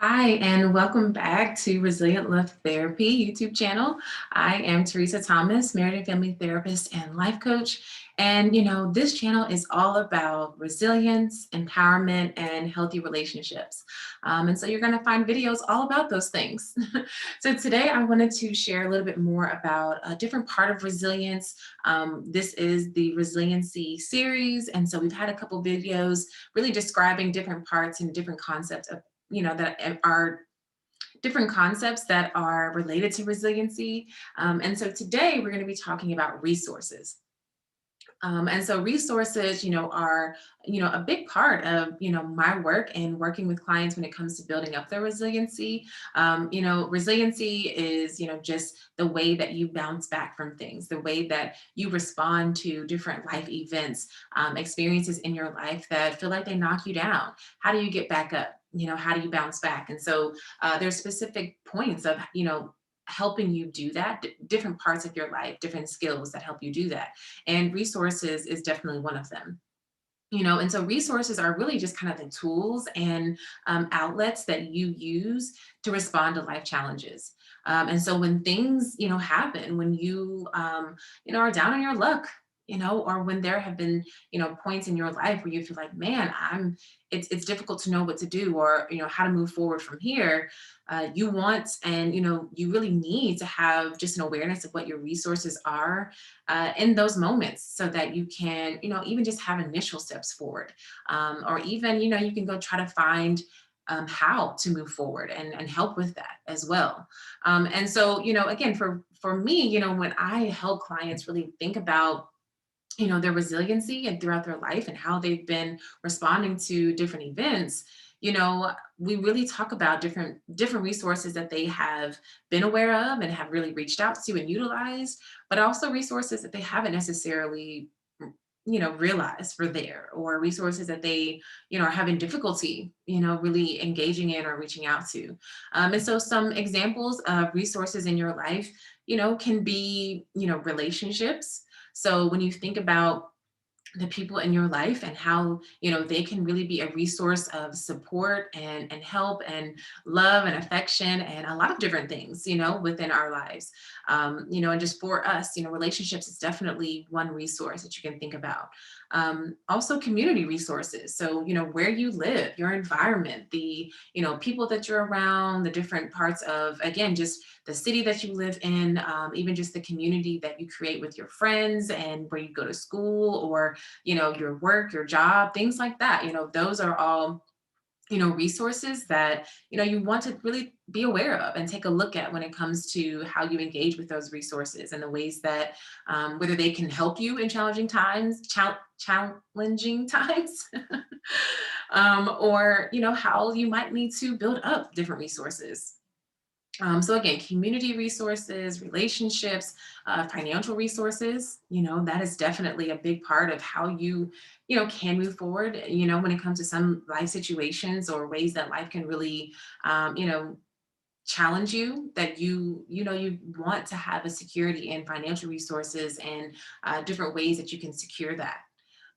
Hi, and welcome back to Resilient Love Therapy YouTube channel. I am Teresa Thomas, marriage and family therapist and life coach. And, this channel is all about resilience, empowerment, and healthy relationships. And so you're going to find videos all about those things. So today I wanted to share a little bit more about a different part of resilience. This is the Resiliency Series. And so we've had a couple videos really describing different parts and different concepts of that are different concepts that are related to resiliency. And so today we're going to be talking about resources. And so resources, are, a big part of, my work and working with clients when it comes to building up their resiliency. Resiliency is, just the way that you bounce back from things, the way that you respond to different life events, experiences in your life that feel like they knock you down. How do you get back up? How do you bounce back? And so there's specific points of, helping you do that, different parts of your life, different skills that help you do that. And resources is definitely one of them. And so resources are really just kind of the tools and outlets that you use to respond to life challenges. And so when things, happen, when you, are down on your luck, or when there have been, points in your life where you feel like, man, it's difficult to know what to do or, how to move forward from here. You want and, you really need to have just an awareness of what your resources are in those moments so that you can, even just have initial steps forward. Or even, you can go try to find how to move forward and help with that as well. And so, again, for me, when I help clients really think about their resiliency and throughout their life and how they've been responding to different events, we really talk about different resources that they have been aware of and have really reached out to and utilized, but also resources that they haven't necessarily realized were there, or resources that they are having difficulty really engaging in or reaching out to. And so some examples of resources in your life can be relationships. So when you think about the people in your life and how they can really be a resource of support and help and love and affection and a lot of different things within our lives. And just for us, relationships is definitely one resource that you can think about. Also community resources, so where you live, your environment, the people that you're around, the different parts of, again, just the city that you live in, even just the community that you create with your friends and where you go to school, or your work, your job, things like that. Those are all resources that you want to really be aware of and take a look at when it comes to how you engage with those resources and the ways that whether they can help you in challenging times, or how you might need to build up different resources. So again, community resources, relationships, financial resources, that is definitely a big part of how you, can move forward, when it comes to some life situations or ways that life can really, challenge you, that you want to have a security in financial resources and different ways that you can secure that.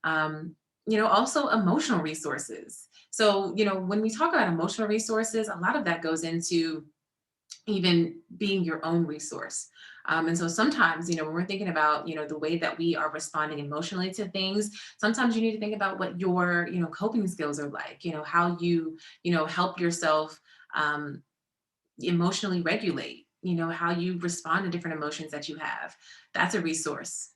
Also emotional resources. So, when we talk about emotional resources, a lot of that goes into even being your own resource. And so sometimes, when we're thinking about, the way that we are responding emotionally to things, sometimes you need to think about what your, coping skills are like, how you, help yourself emotionally regulate, how you respond to different emotions that you have. That's a resource.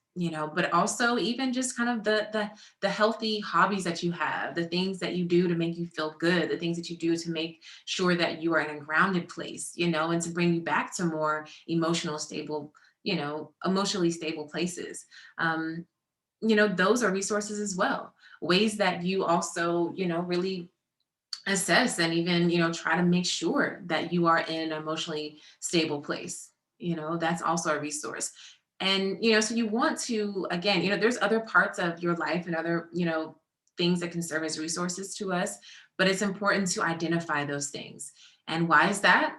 But also even just kind of the healthy hobbies that you have, the things that you do to make you feel good, the things that you do to make sure that you are in a grounded place, and to bring you back to more emotionally stable places. Those are resources as well. Ways that you also, really assess and even try to make sure that you are in an emotionally stable place. That's also a resource. And so you want to, again, there's other parts of your life and other things that can serve as resources to us, but it's important to identify those things. And why is that?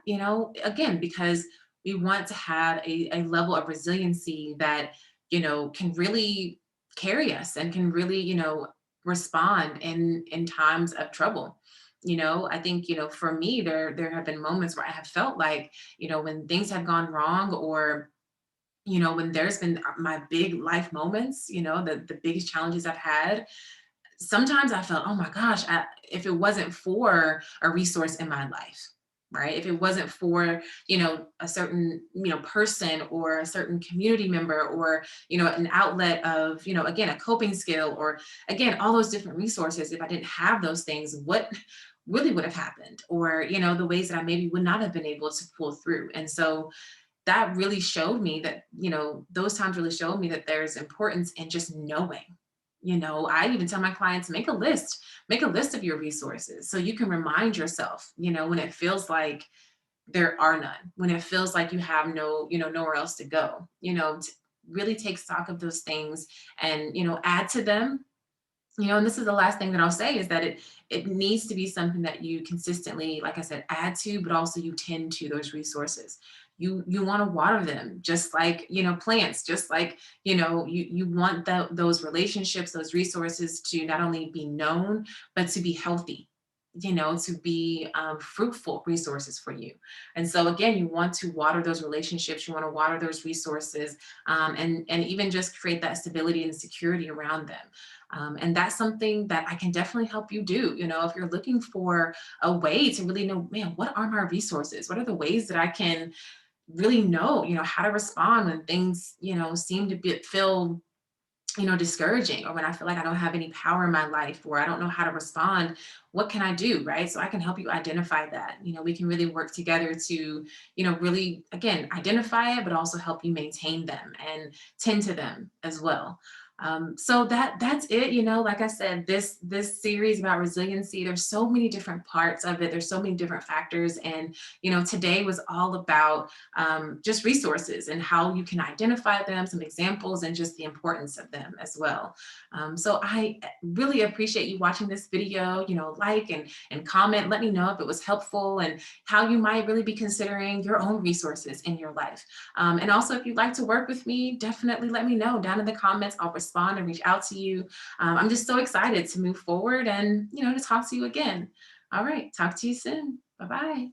Again, because we want to have a level of resiliency that can really carry us and can really respond in times of trouble. I think, for me, there have been moments where I have felt like, when things have gone wrong, or when there's been my big life moments, the biggest challenges I've had, sometimes I felt, oh my gosh, if it wasn't for a resource in my life, right? If it wasn't for, a certain, person, or a certain community member, or, an outlet of, again, a coping skill, or again, all those different resources, if I didn't have those things, what really would have happened? Or, the ways that I maybe would not have been able to pull through. And so that really showed me that, those times really showed me that there's importance in just knowing. I even tell my clients, make a list of your resources so you can remind yourself, when it feels like there are none, when it feels like you have nowhere else to go, to really take stock of those things, and, add to them. And this is the last thing that I'll say, is that it needs to be something that you consistently, like I said, add to, but also you tend to those resources. You want to water them, just like, plants, just like, you want those relationships, those resources, to not only be known, but to be healthy, to be fruitful resources for you. And so again, you want to water those relationships, you want to water those resources, and even just create that stability and security around them. And that's something that I can definitely help you do. If you're looking for a way to really know, man, what are my resources? What are the ways that I can really know, how to respond when things, seem to feel, discouraging, or when I feel like I don't have any power in my life, or I don't know how to respond, what can I do? Right. So I can help you identify that. We can really work together to, really, again, identify it, but also help you maintain them and tend to them as well. So that's it. Like I said, this series about resiliency, there's so many different parts of it. There's so many different factors. And, today was all about just resources and how you can identify them, some examples, and just the importance of them as well. So I really appreciate you watching this video. Like and comment, let me know if it was helpful, and how you might really be considering your own resources in your life. And also, if you'd like to work with me, definitely let me know down in the comments. I'll respond and reach out to you. I'm just so excited to move forward and, to talk to you again. All right. Talk to you soon. Bye-bye.